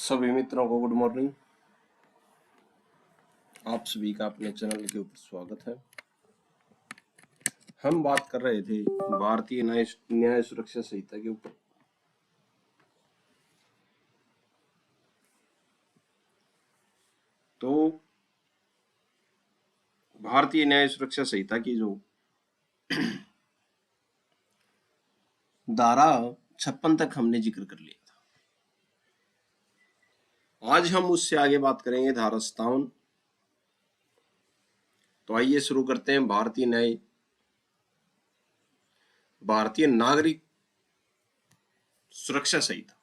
सभी मित्रों को गुड मॉर्निंग। आप सभी का अपने चैनल के ऊपर स्वागत है। हम बात कर रहे थे भारतीय न्याय सुरक्षा संहिता के ऊपर। तो भारतीय न्याय सुरक्षा संहिता की जो धारा 56 तक हमने जिक्र कर लिया था। आज हम उससे आगे बात करेंगे धारा 57। तो आइए शुरू करते हैं। भारतीय नागरिक सुरक्षा संहिता।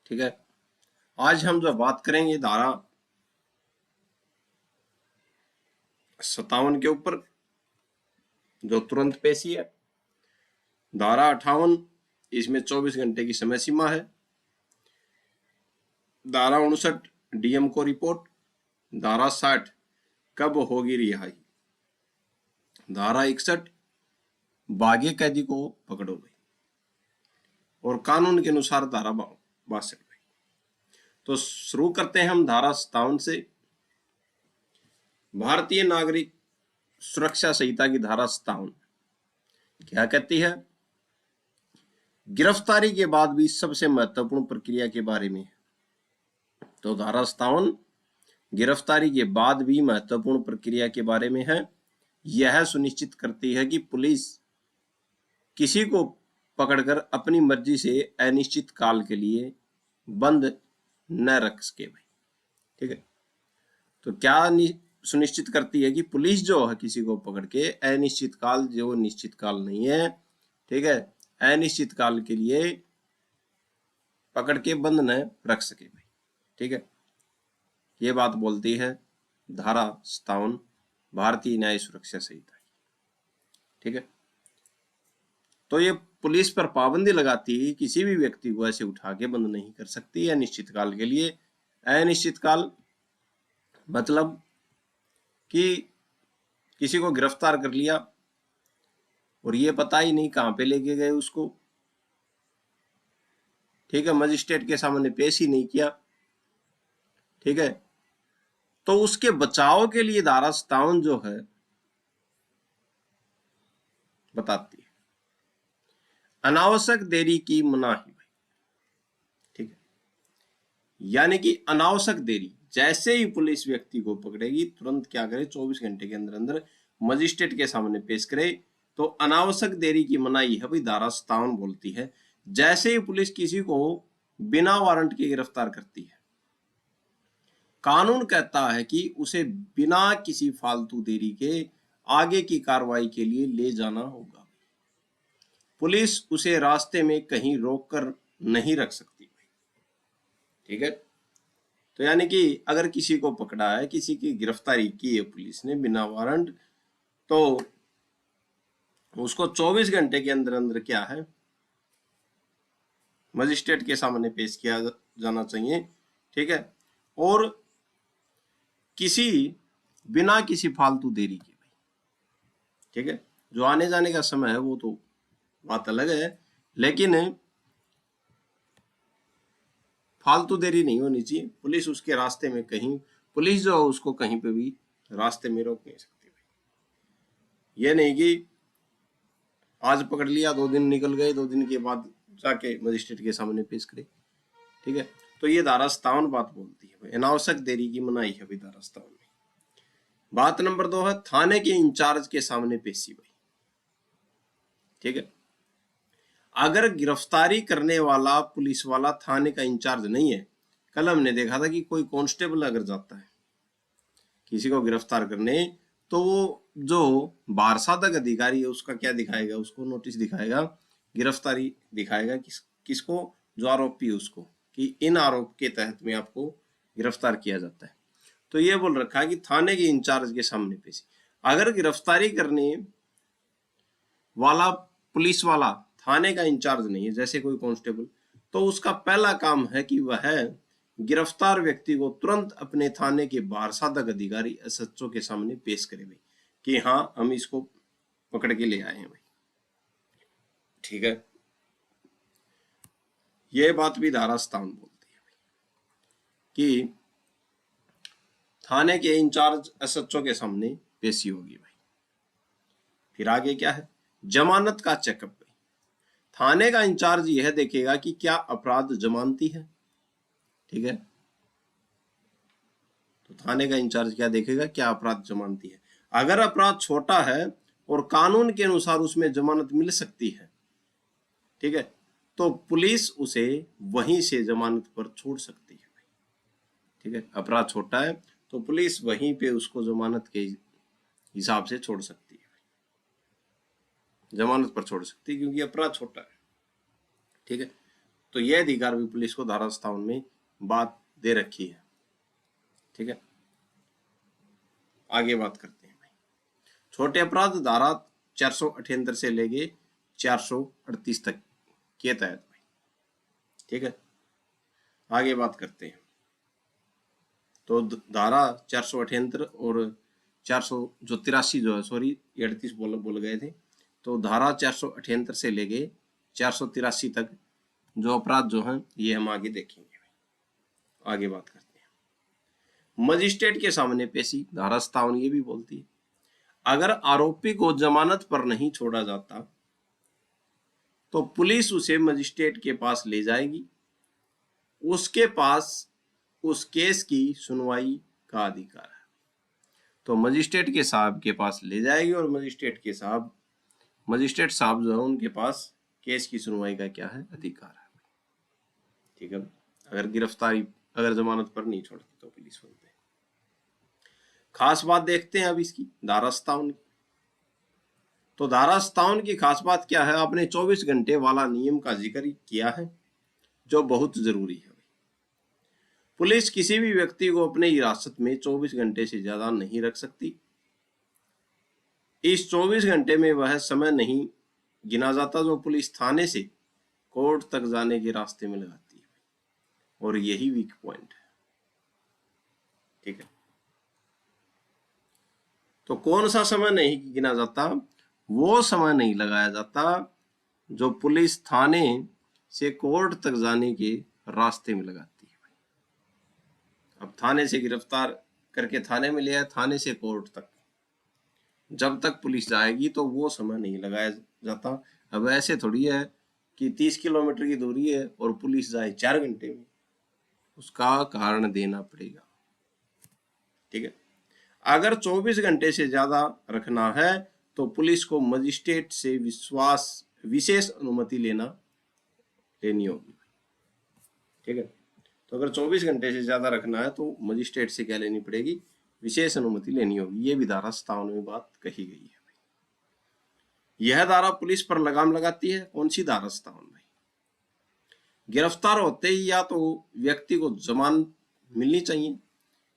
ठीक है, आज हम जो बात करेंगे धारा 57 के ऊपर, जो तुरंत पेशी है। धारा 58, इसमें 24 घंटे की समय सीमा है। धारा 59, डीएम को रिपोर्ट। धारा 60, कब होगी रिहाई। धारा 61, बागी कैदी को पकड़ो भाई। और कानून के अनुसार धारा 62 भाई। तो शुरू करते हैं हम धारा 57 से। भारतीय नागरिक सुरक्षा संहिता की धारा 57 क्या कहती है? गिरफ्तारी के बाद भी सबसे महत्वपूर्ण प्रक्रिया के बारे में। तो धारा 57 गिरफ्तारी के बाद भी महत्वपूर्ण प्रक्रिया के बारे में है। यह सुनिश्चित करती है कि पुलिस किसी को पकड़कर अपनी मर्जी से अनिश्चित काल के लिए बंद न रख सके भाई। ठीक है, तो क्या सुनिश्चित करती है कि पुलिस जो है किसी को पकड़ के अनिश्चित काल, जो निश्चित काल नहीं है, ठीक है, अनिश्चित काल के लिए पकड़ के बंद न रख सके भाई। ठीक है, ये बात बोलती है धारा 57 भारतीय न्याय सुरक्षा संहिता। ठीक है, तो ये पुलिस पर पाबंदी लगाती है, किसी भी व्यक्ति को ऐसे उठा के बंद नहीं कर सकती अनिश्चित काल के लिए। अनिश्चित काल मतलब कि किसी को गिरफ्तार कर लिया और ये पता ही नहीं कहां पे लेके गए उसको। ठीक है, मजिस्ट्रेट के सामने पेश ही नहीं किया। ठीक है, तो उसके बचाव के लिए धारा 57 जो है बताती है अनावश्यक देरी की मनाही। ठीक है, यानी कि अनावश्यक देरी, जैसे ही पुलिस व्यक्ति को पकड़ेगी तुरंत क्या करे, 24 घंटे के अंदर अंदर मजिस्ट्रेट के सामने पेश करे। तो अनावश्यक देरी की मनाही है भाई, धारा 57 बोलती है। जैसे ही पुलिस किसी को बिना वारंट के गिरफ्तार करती है, कानून कहता है कि उसे बिना किसी फालतू देरी के आगे की कार्रवाई के लिए ले जाना होगा। पुलिस उसे रास्ते में कहीं रोककर नहीं रख सकती। ठीक है, तो यानी कि अगर किसी को पकड़ा है, किसी की गिरफ्तारी की है पुलिस ने बिना वारंट, तो उसको 24 घंटे के अंदर अंदर क्या है, मजिस्ट्रेट के सामने पेश किया जाना चाहिए। ठीक है, और बिना किसी फालतू देरी के भाई। ठीक है, जो आने जाने का समय है वो तो बात अलग है, लेकिन फालतू देरी नहीं होनी चाहिए। पुलिस उसके रास्ते में कहीं, पुलिस जो है उसको कहीं पे भी रास्ते में रोक नहीं सकती भाई। ये नहीं कि आज पकड़ लिया, 2 दिन निकल गए, 2 दिन के बाद जाके मजिस्ट्रेट के सामने पेश करे। ठीक है, तो ये धारा 57 बात बोलती है भाई, अनावश्यक देरी की मनाही है भाई धारा 57 में। बात नंबर 2 है थाने के इंचार्ज के सामने पेशी भाई। ठीक है, अगर गिरफ्तारी करने वाला पुलिस वाला थाने का इंचार्ज नहीं है, कल हमने देखा था कि कोई कांस्टेबल अगर जाता है किसी को गिरफ्तार करने, तो वो जो बारसाधक अधिकारी है उसका क्या दिखाएगा, उसको नोटिस दिखाएगा, गिरफ्तारी दिखाएगा किसको, जो आरोपी है उसको, कि इन आरोप के तहत में आपको गिरफ्तार किया जाता है। तो ये बोल रखा है कि थाने के इंचार्ज के सामने पेश। अगर गिरफ्तारी करने वाला पुलिस वाला थाने का इंचार्ज नहीं है, जैसे कोई कांस्टेबल, तो उसका पहला काम है कि वह गिरफ्तार व्यक्ति को तुरंत अपने थाने के बारसाधक अधिकारी एसएचओ के सामने पेश करे भाई, कि हाँ हम इसको पकड़ के ले आए हैं भाई। ठीक है, ये बात भी धारा 57 बोलती है कि थाने के इंचार्ज एसएचओ के सामने पेशी होगी भाई। फिर आगे क्या है, जमानत का चेकअप भाई। थाने का इंचार्ज यह देखेगा कि क्या अपराध जमानती है, ठीक है। तो थाने का इंचार्ज क्या देखेगा, क्या अपराध जमानती है। अगर अपराध छोटा है और कानून के अनुसार उसमें जमानत मिल सकती है, ठीक है, तो पुलिस उसे वहीं से जमानत पर छोड़ सकती है, ठीक है। अपराध छोटा है तो पुलिस वहीं पे उसको जमानत के हिसाब से छोड़ सकती है, जमानत पर छोड़ सकती है, क्योंकि अपराध छोटा है, ठीक है। तो यह अधिकार भी पुलिस को धारा 57 में बात दे रखी है, ठीक है। आगे बात करते हैं भाई, छोटे अपराध धारा 478 से लेके 438 तक के तहत भाई, ठीक है। आगे बात करते हैं, तो धारा 478 और 400 जो 83 जो है, सॉरी 38 बोल गए थे, तो धारा 478 से लेके 483 तक जो अपराध जो हैं ये हम आगे देखेंगे। आगे बात करते हैं, मजिस्ट्रेट के सामने पेशी धारा 57 ये भी बोलती है, अगर आरोपी को जमानत पर नहीं छोड़ा जाता तो पुलिस उसे मजिस्ट्रेट के पास ले जाएगी, उसके पास उस केस की सुनवाई का अधिकार है। तो मजिस्ट्रेट के साहब के पास ले जाएगी और मजिस्ट्रेट साहब जो है उनके पास केस की सुनवाई का क्या है, अधिकार है, ठीक है। अगर जमानत पर नहीं छोड़ती तो पुलिस बोलते हैं। खास बात देखते हैं अब इसकी धारा 57 की। तो धारा 57 की खास बात क्या है, आपने 24 घंटे वाला नियम का जिक्र किया है जो बहुत जरूरी है। पुलिस किसी भी व्यक्ति को अपने हिरासत में 24 घंटे से ज्यादा नहीं रख सकती। इस 24 घंटे में वह समय नहीं गिना जाता जो पुलिस थाने से कोर्ट तक जाने के रास्ते में लगाती है, और यही वीक पॉइंट है, ठीक है। तो कौन सा समय नहीं गिना जाता, वो समय नहीं लगाया जाता जो पुलिस थाने से कोर्ट तक जाने के रास्ते में लगाती है। अब थाने से गिरफ्तार करके थाने में ले आया, थाने से कोर्ट तक जब तक पुलिस जाएगी तो वो समय नहीं लगाया जाता। अब ऐसे थोड़ी है कि 30 किलोमीटर की दूरी है और पुलिस जाए 4 घंटे में, उसका कारण देना पड़ेगा, ठीक है। अगर 24 घंटे से ज्यादा रखना है तो पुलिस को मजिस्ट्रेट से विशेष अनुमति लेनी होगी, ठीक है। तो अगर 24 घंटे से ज्यादा रखना है तो मजिस्ट्रेट से क्या लेनी पड़ेगी, विशेष अनुमति लेनी होगी। ये भी धारा 57 में बात कही गई है। यह धारा पुलिस पर लगाम लगाती है। कौन सी धारा 57 भाई, गिरफ्तार होते ही या तो व्यक्ति को जमानत मिलनी चाहिए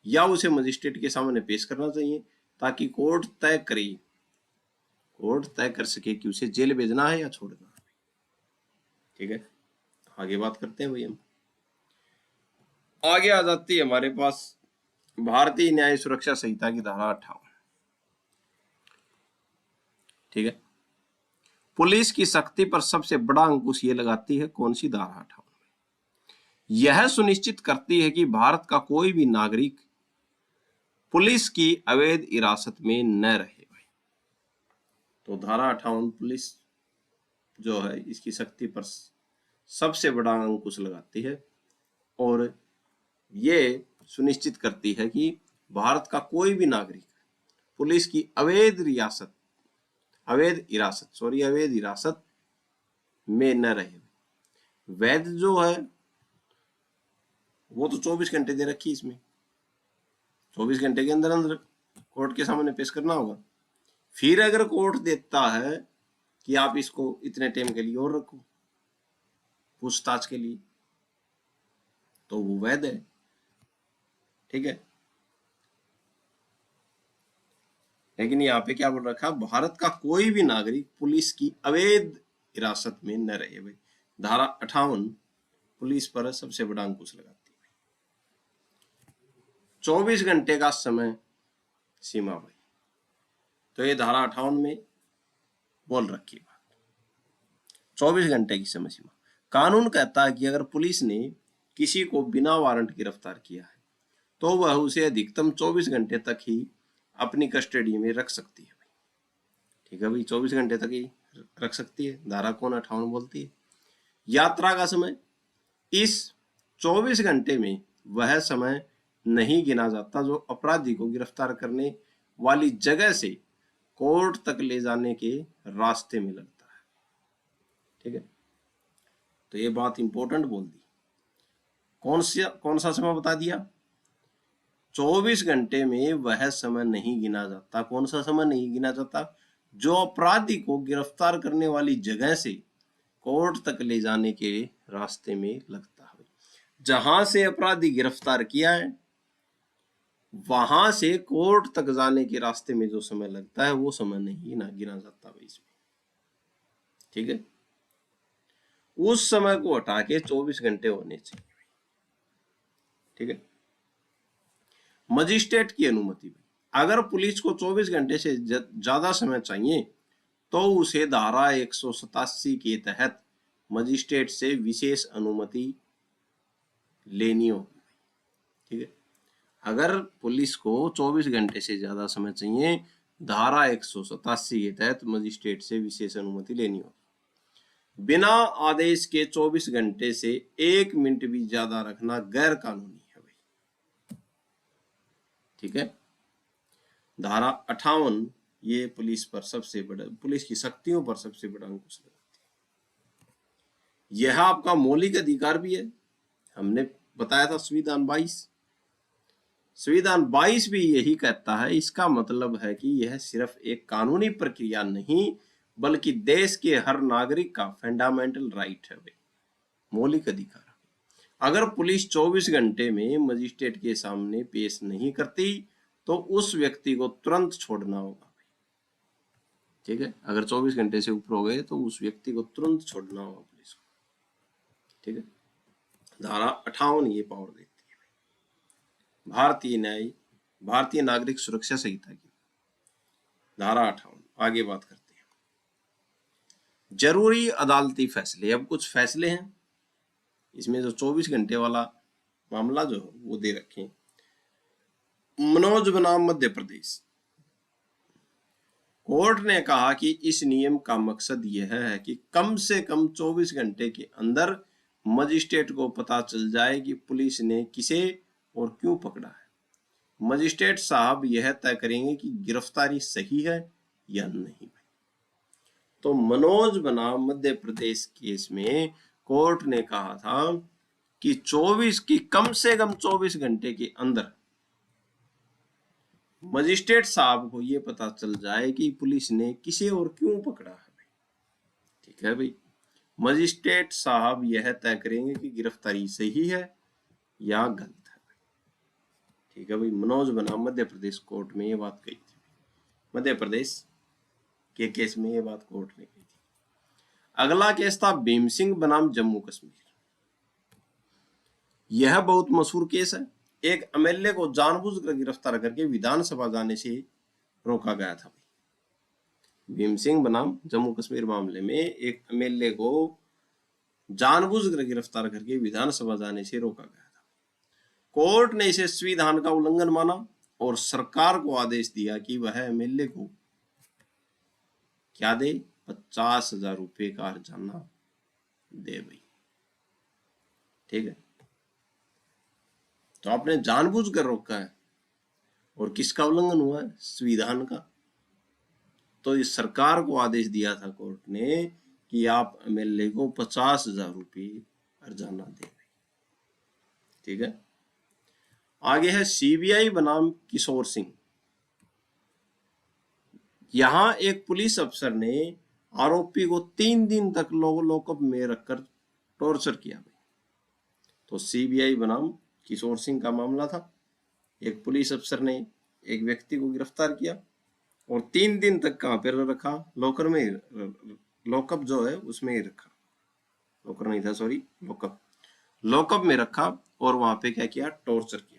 या उसे मजिस्ट्रेट के सामने पेश करना चाहिए ताकि कोर्ट तय कर सके कि उसे जेल भेजना है या छोड़ना है, ठीक है। आगे बात करते हैं भाई, हम आगे आ जाती है हमारे पास भारतीय न्याय सुरक्षा संहिता की धारा 58, ठीक है। पुलिस की सख्ती पर सबसे बड़ा अंकुश ये लगाती है, कौन सी धारा 58, यह सुनिश्चित करती है कि भारत का कोई भी नागरिक पुलिस की अवैध हिरासत में न रहे भाई। तो धारा 58 पुलिस जो है इसकी सख्ती पर सबसे बड़ा अंकुश लगाती है और ये सुनिश्चित करती है कि भारत का कोई भी नागरिक पुलिस की अवैध हिरासत में न रहे। वैध जो है वो तो 24 घंटे दे रखी, इसमें 24 घंटे के अंदर कोर्ट के सामने पेश करना होगा। फिर अगर कोर्ट देता है कि आप इसको इतने टाइम के लिए और रखो पूछताछ के लिए, तो वो वैध है, ठीक है। लेकिन यहाँ पे क्या बोल रखा, भारत का कोई भी नागरिक पुलिस की अवैध हिरासत में न रहे भाई। धारा 58 पुलिस पर सबसे बड़ा अंकुश लगाती है। 24 घंटे का समय सीमा भाई, तो ये धारा 58 में बोल रखी है बात, 24 घंटे की समय सीमा। कानून कहता है कि अगर पुलिस ने किसी को बिना वारंट गिरफ्तार किया है तो वह उसे अधिकतम 24 घंटे तक ही अपनी कस्टडी में रख सकती है। ठीक है भाई, 24 घंटे तक ही रख सकती है, धारा कौन 58 बोलती है। यात्रा का समय, इस 24 घंटे में वह समय नहीं गिना जाता जो अपराधी को गिरफ्तार करने वाली जगह से कोर्ट तक ले जाने के रास्ते में लगता है। ठीक है, तो ये बात इंपॉर्टेंट बोल दी। कौन सा समय बता दिया? 24 घंटे में वह समय नहीं गिना जाता। कौन सा समय नहीं गिना जाता? जो अपराधी को गिरफ्तार करने वाली जगह से कोर्ट तक ले जाने के रास्ते में लगता है। जहां से अपराधी गिरफ्तार किया है वहां से कोर्ट तक जाने के रास्ते में जो समय लगता है वो समय नहीं गिना जाता भाई इसमें। ठीक है, उस समय को हटा के 24 घंटे होने चाहिए। ठीक है, मजिस्ट्रेट की अनुमति, अगर पुलिस को 24 घंटे से ज्यादा समय चाहिए तो उसे धारा 187 के तहत मजिस्ट्रेट से विशेष अनुमति लेनी होगी। ठीक है, अगर पुलिस को 24 घंटे से ज्यादा समय चाहिए, धारा 187 के तहत मजिस्ट्रेट से विशेष अनुमति लेनी होगी। बिना आदेश के 24 घंटे से 1 मिनट भी ज्यादा रखना गैर कानूनी है भाई। ठीक है, धारा 58 ये पुलिस पर सबसे बड़ा, पुलिस की शक्तियों पर सबसे बड़ा अंकुश लगाती है। यह आपका मौलिक अधिकार भी है। हमने बताया था संविधान 22 भी यही कहता है। इसका मतलब है कि यह सिर्फ एक कानूनी प्रक्रिया नहीं बल्कि देश के हर नागरिक का फंडामेंटल राइट है भाई, मौलिक अधिकार। अगर पुलिस 24 घंटे में मजिस्ट्रेट के सामने पेश नहीं करती तो उस व्यक्ति को तुरंत छोड़ना होगा। ठीक है, अगर 24 घंटे से ऊपर हो गए तो उस व्यक्ति को तुरंत छोड़ना होगा पुलिस को। ठीक है, धारा 58 ये पावर देती है। भारतीय नागरिक सुरक्षा संहिता की धारा 58। आगे बात करते हैं जरूरी अदालती फैसले। अब कुछ फैसले हैं इसमें जो 24 घंटे वाला मामला जो वो दे रखे। मनोज बनाम मध्य प्रदेश, कोर्ट ने कहा कि इस नियम का मकसद यह है कि कम से कम 24 घंटे के अंदर मजिस्ट्रेट को पता चल जाए कि पुलिस ने किसे और क्यों पकड़ा है। मजिस्ट्रेट साहब यह तय करेंगे कि गिरफ्तारी सही है या नहीं। तो मनोज बनाम मध्य प्रदेश केस में कोर्ट ने कहा था कि कम से कम 24 घंटे के अंदर मजिस्ट्रेट साहब को यह पता चल जाए कि पुलिस ने किसे और क्यों पकड़ा है। ठीक है भाई, मजिस्ट्रेट साहब यह तय करेंगे कि गिरफ्तारी सही है या गलत है। ठीक है भाई, मनोज बनाम मध्य प्रदेश कोर्ट में ये बात कही थी। मध्य प्रदेश के केस में ये बात कोर्ट ने कही थी। अगला केस था भीम सिंह बनाम जम्मू कश्मीर। यह बहुत मशहूर केस है। एक एमएलए को जानबूझकर गिरफ्तार करके विधानसभा जाने से रोका गया था। भीम सिंह बनाम जम्मू कश्मीर मामले में एक एमएलए को जानबूझकर गिरफ्तार करके विधानसभा जाने से रोका गया था। कोर्ट ने इसे संविधान का उल्लंघन माना और सरकार को आदेश दिया कि वह एमएलए को क्या दे, 50,000 रुपए का हर्जाना दे भाई। ठीक है, तो आपने जानबूझकर रोका है और किसका उल्लंघन हुआ है? संविधान का। तो इस सरकार को आदेश दिया था कोर्ट ने कि आप एमएलए को 50,000 रुपये हर्जाना दे। ठीक है, आगे है सीबीआई बनाम किशोर सिंह। यहां एक पुलिस अफसर ने आरोपी को 3 दिन तक लॉकअप में रखकर टॉर्चर किया। तो सीबीआई बनाम किशोर सिंह का मामला था। एक पुलिस अफसर ने एक व्यक्ति को गिरफ्तार किया और 3 दिन तक कहां पर रखा? लॉकर में, लॉकअप जो है उसमें ही रखा। लॉकर नहीं था, सॉरी, लॉकअप में रखा और वहां पे क्या किया? टॉर्चर किया।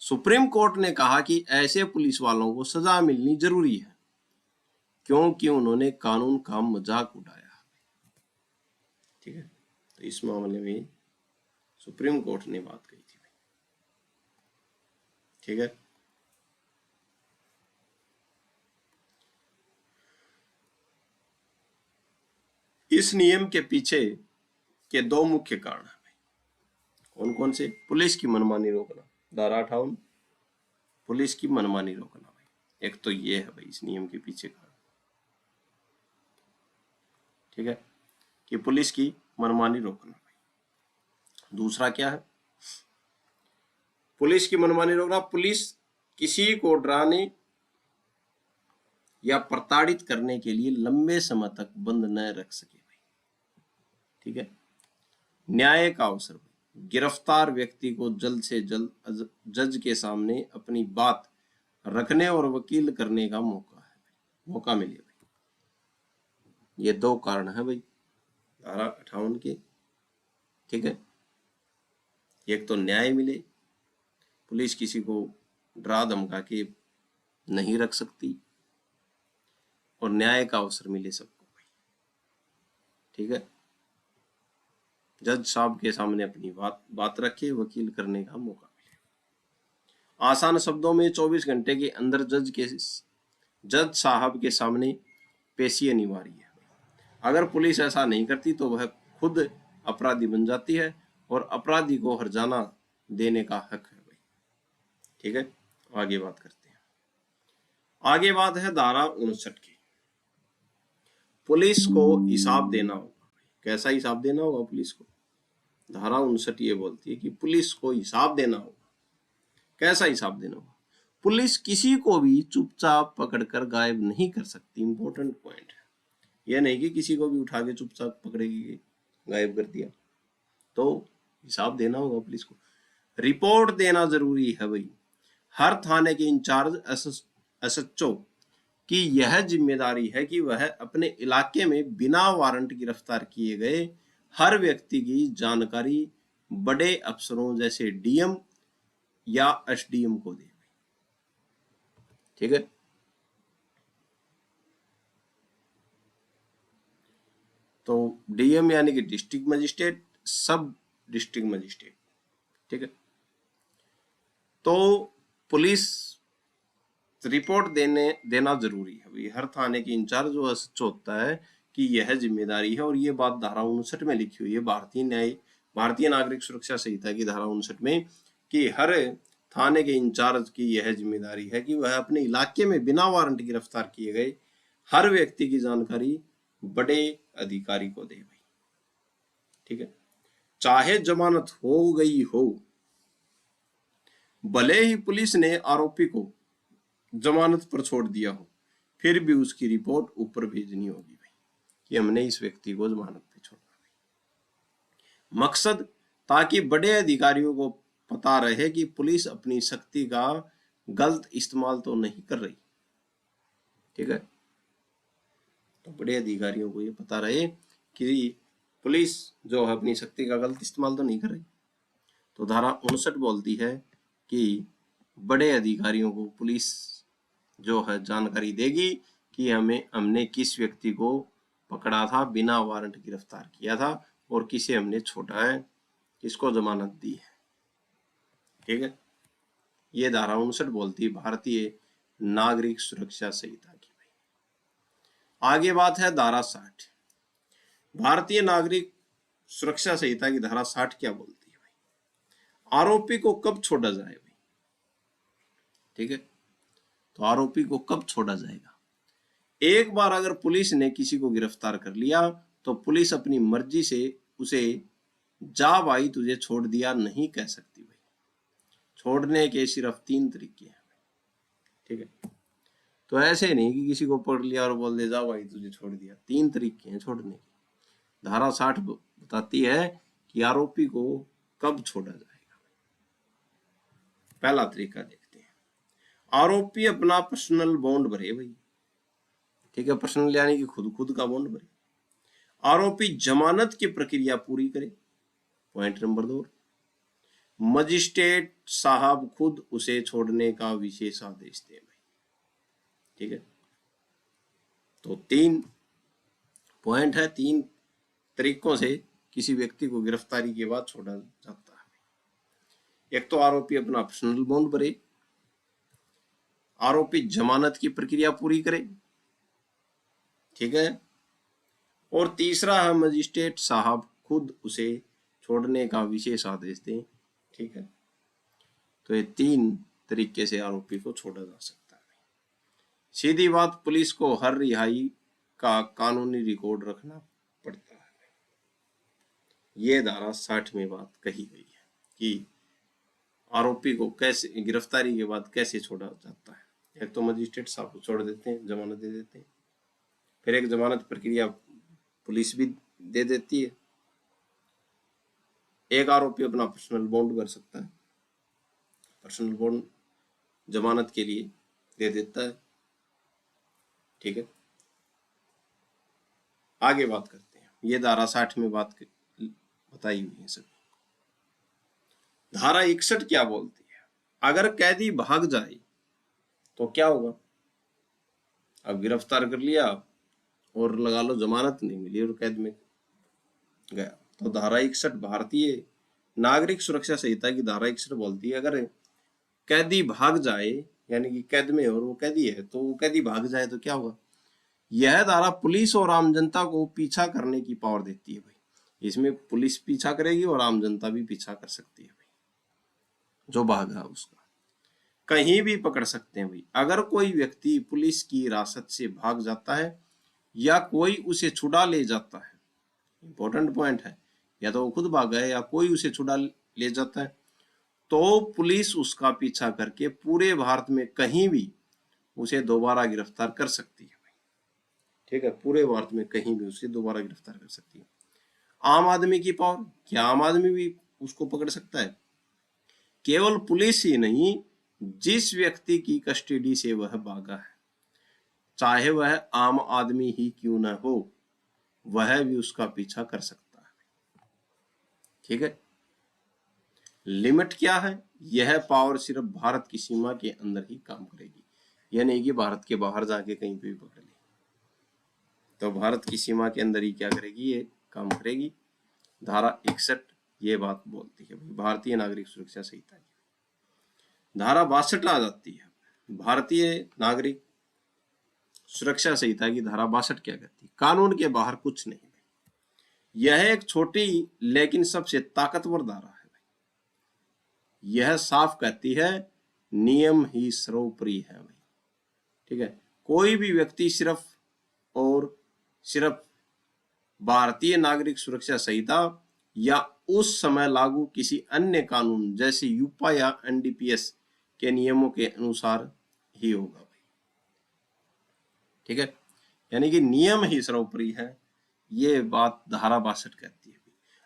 सुप्रीम कोर्ट ने कहा कि ऐसे पुलिस वालों को सजा मिलनी जरूरी है क्योंकि उन्होंने कानून का मजाक उड़ाया। ठीक है, तो इस मामले में सुप्रीम कोर्ट ने बात कही थी भाई। ठीक है, इस नियम के पीछे के दो मुख्य कारण है भाई। कौन कौन से? पुलिस की मनमानी रोकना, धारा 58, पुलिस की मनमानी रोकना भाई। एक तो ये है भाई इस नियम के पीछे कारण, ठीक है, कि पुलिस की मनमानी रोकना भाई। दूसरा क्या है? पुलिस की मनमानी रोकना, पुलिस किसी को डराने या प्रताड़ित करने के लिए लंबे समय तक बंद न रख सके भाई। ठीक है, न्याय का अवसर, गिरफ्तार व्यक्ति को जल्द से जल्द जज के सामने अपनी बात रखने और वकील करने का मौका मिले भाई। ये दो कारण है भाई धारा 58 के। ठीक है, एक तो न्याय मिले, पुलिस किसी को डरा धमका के नहीं रख सकती, और न्याय का अवसर मिले सबको भाई। ठीक है, जज साहब के सामने अपनी बात रखे, वकील करने का मौका मिले। आसान शब्दों में 24 घंटे के अंदर जज साहब के सामने पेशी अनिवार्य है। अगर पुलिस ऐसा नहीं करती तो वह खुद अपराधी बन जाती है और अपराधी को हर्जाना देने का हक है भाई। ठीक है, आगे बात करते हैं। आगे बात है धारा 59 की। पुलिस को हिसाब देना होगा। कैसा हिसाब देना होगा पुलिस को? धारा 59 ये बोलती है कि पुलिस को हिसाब देना होगा। कैसा हिसाब देना होगा? पुलिस किसी को भी चुपचाप पकड़कर गायब नहीं कर सकती। इंपॉर्टेंट पॉइंट है, यह नहीं कि किसी को भी उठा के चुपचाप पकड़ेगी, गायब कर दिया। तो हिसाब देना होगा पुलिस को। रिपोर्ट देना जरूरी है भाई। हर थाने के इंचार्ज एसएचओ की यह जिम्मेदारी है कि वह अपने इलाके में बिना वारंट गिरफ्तार किए गए हर व्यक्ति की जानकारी बड़े अफसरों जैसे डीएम या एसडीएम को दे। ठीक है, तो डीएम यानी कि डिस्ट्रिक्ट मजिस्ट्रेट, सब डिस्ट्रिक्ट मजिस्ट्रेट। ठीक है, तो पुलिस रिपोर्ट देना जरूरी है भाई। हर थाने के इंचार्ज जो होता है कि यह जिम्मेदारी है, और ये बात धारा 59 में लिखी हुई है, भारतीय नागरिक सुरक्षा संहिता की धारा 59 में, कि हर थाने के इंचार्ज की यह जिम्मेदारी है कि वह अपने इलाके में बिना वारंट गिरफ्तार किए गए हर व्यक्ति की जानकारी बड़े अधिकारी को दे भाई। ठीक है, चाहे जमानत हो गई हो, भले ही पुलिस ने आरोपी को जमानत पर छोड़ दिया हो, फिर भी उसकी रिपोर्ट ऊपर भेजनी होगी भाई कि हमने इस व्यक्ति को जमानत पे छोड़ा भाई। मकसद, ताकि बड़े अधिकारियों को पता रहे कि पुलिस अपनी शक्ति का गलत इस्तेमाल तो नहीं कर रही। ठीक है, तो बड़े अधिकारियों को ये पता रहे कि पुलिस जो है अपनी शक्ति का गलत इस्तेमाल तो नहीं कर रही। तो धारा 59 बोलती है कि बड़े अधिकारियों को पुलिस जो है जानकारी देगी कि हमने किस व्यक्ति को पकड़ा था, बिना वारंट गिरफ्तार किया था, और किसे हमने छोड़ा है, किसको जमानत दी है। ठीक है, ये धारा 59 बोलती है भारतीय नागरिक सुरक्षा संहिता की भाई। आगे बात है धारा 60। भारतीय नागरिक सुरक्षा संहिता की धारा 60 क्या बोलती है भाई? आरोपी को कब छोड़ा जाए भाई? ठीक है, तो आरोपी को कब छोड़ा जाएगा? एक बार अगर पुलिस ने किसी को गिरफ्तार कर लिया तो पुलिस अपनी मर्जी से उसे जा भाई तुझे छोड़ दिया नहीं कह सकती भाई। छोड़ने के सिर्फ 3 तरीके हैं। ठीक है, तो ऐसे नहीं कि किसी को पकड़ लिया और बोल दे जा भाई तुझे छोड़ दिया। 3 तरीके हैं छोड़ने के। धारा 60 बताती है कि आरोपी को कब छोड़ा जाएगा। पहला तरीका देखते हैं, आरोपी अपना पर्सनल बॉन्ड भरे भाई। ठीक है, पर्सनल यानी कि खुद का बॉन्ड भरे। आरोपी जमानत की प्रक्रिया पूरी करे। पॉइंट नंबर 2, मजिस्ट्रेट साहब खुद उसे छोड़ने का विशेष आदेश दे भाई। ठीक है, तो 3 पॉइंट है, 3 तरीकों से किसी व्यक्ति को गिरफ्तारी के बाद छोड़ा जाता है। एक तो आरोपी अपना पर्सनल बॉन्ड भरे, आरोपी जमानत की प्रक्रिया पूरी करे, ठीक है, और तीसरा है मजिस्ट्रेट साहब खुद उसे छोड़ने का विशेष आदेश दें, ठीक है। तो ये 3 तरीके से आरोपी को छोड़ा जा सकता है। सीधी बात, पुलिस को हर रिहाई का कानूनी रिकॉर्ड रखना पड़ता है। ये धारा 60 में बात कही गई है कि आरोपी को कैसे गिरफ्तारी के बाद कैसे छोड़ा जाता है। एक तो मजिस्ट्रेट साहब को छोड़ देते हैं, जमानत दे देते हैं, फिर एक जमानत प्रक्रिया पुलिस भी दे देती है, एक आरोपी अपना पर्सनल बॉन्ड कर सकता है, पर्सनल बॉन्ड जमानत के लिए दे देता है, ठीक है। आगे बात करते हैं, ये धारा 60 में बात बताई हुई है सभी। धारा 61 क्या बोलती है? अगर कैदी भाग जाए तो क्या होगा? अब गिरफ्तार कर लिया और लगा लो जमानत नहीं मिली और कैद में गया, तो धारा 61 भारतीय नागरिक सुरक्षा संहिता की धारा 61 बोलती है अगर कैदी भाग जाए, यानी कि कैद में और वो कैदी है, तो वो कैदी भाग जाए तो क्या होगा? यह धारा पुलिस और आम जनता को पीछा करने की पावर देती है भाई। इसमें पुलिस पीछा करेगी और आम जनता भी पीछा कर सकती है भाई, जो भागा उसका कहीं भी पकड़ सकते हैं भाई। अगर कोई व्यक्ति पुलिस की हिरासत से भाग जाता है या कोई उसे छुड़ा ले जाता है, इंपॉर्टेंट पॉइंट है, या तो वो खुद भागा है या कोई उसे छुड़ा ले जाता है, तो पुलिस उसका पीछा करके पूरे भारत में कहीं भी उसे दोबारा गिरफ्तार कर सकती है भाई, ठीक है। पूरे भारत में कहीं भी उसे दोबारा गिरफ्तार कर सकती है। आम आदमी की पावर, क्या आम आदमी भी उसको पकड़ सकता है? केवल पुलिस ही नहीं, जिस व्यक्ति की कस्टडी से वह भागा है, चाहे वह आम आदमी ही क्यों न हो, वह भी उसका पीछा कर सकता है, ठीक है। लिमिट क्या है? यह पावर सिर्फ भारत की सीमा के अंदर ही काम करेगी, यह नहीं कि भारत के बाहर जाके कहीं पे भी पकड़ ले, तो भारत की सीमा के अंदर ही क्या करेगी, ये काम करेगी। धारा 61 ये बात बोलती है भारतीय नागरिक सुरक्षा संहिता की। धारा 62 आ जाती है भारतीय नागरिक सुरक्षा संहिता की। धारा 62 क्या कहती है? कानून के बाहर कुछ नहीं। यह एक छोटी लेकिन सबसे ताकतवर धारा है भाई। यह साफ कहती है नियम ही सर्वोपरि है भाई, ठीक है। कोई भी व्यक्ति सिर्फ और सिर्फ भारतीय नागरिक सुरक्षा संहिता या उस समय लागू किसी अन्य कानून जैसे यूपा या एनडीपीएस के नियमों के अनुसार ही होगा भाई, ठीक है। यानी कि नियम ही सर्वोपरि है, ये बात धारा 62 कहती है।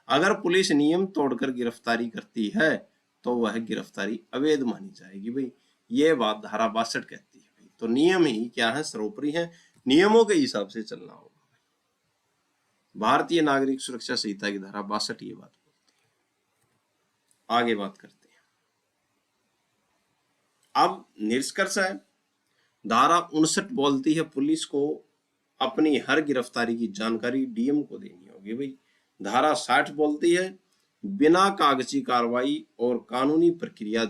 अगर पुलिस नियम तोड़कर गिरफ्तारी करती है तो वह गिरफ्तारी अवैध मानी जाएगी भाई, ये बात धारा 62 कहती है भाई। तो नियम ही क्या है? सर्वोपरि है, नियमों के हिसाब से चलना होगा। भारतीय नागरिक सुरक्षा संहिता की धारा 62 ये बात बोलती है। आगे बात करते हैं, अब निष्कर्ष है। धारा 59 बोलती है पुलिस को अपनी हर गिरफ्तारी की जानकारी डीएम को देनी होगी भाई। धारा 60 बोलती है बिना कागजी कार्रवाई और कानूनी प्रक्रिया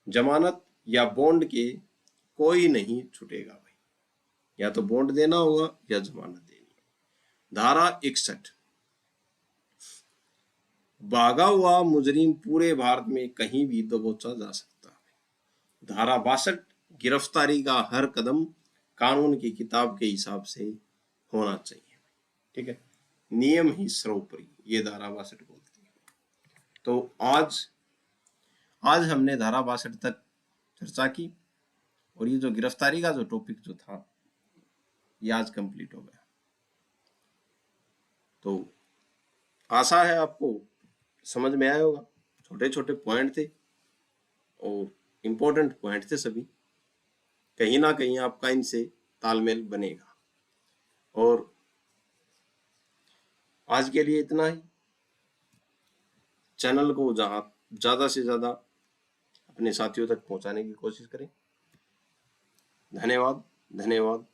जमानत या बॉन्ड के कोई नहीं छूटेगा भाई, या तो बॉन्ड देना होगा या जमानत देनी होगी। धारा 61 भागा हुआ मुजरिम पूरे भारत में कहीं भी दबोचा जा सकता है। धारा 62 गिरफ्तारी का हर कदम कानून की किताब के हिसाब से होना चाहिए, ठीक है। नियम ही सर्वोपरि, ये धारा 62 बोलती है। तो आज हमने धारा 62 तक चर्चा की और ये जो गिरफ्तारी का जो टॉपिक जो था ये आज कंप्लीट हो गया। तो आशा है आपको समझ में आया होगा। छोटे छोटे पॉइंट थे और इम्पोर्टेंट पॉइंट थे सभी, कहीं ना कहीं आपका इनसे तालमेल बनेगा। और आज के लिए इतना ही। चैनल को ज़्यादा से ज़्यादा अपने साथियों तक पहुंचाने की कोशिश करें। धन्यवाद, धन्यवाद।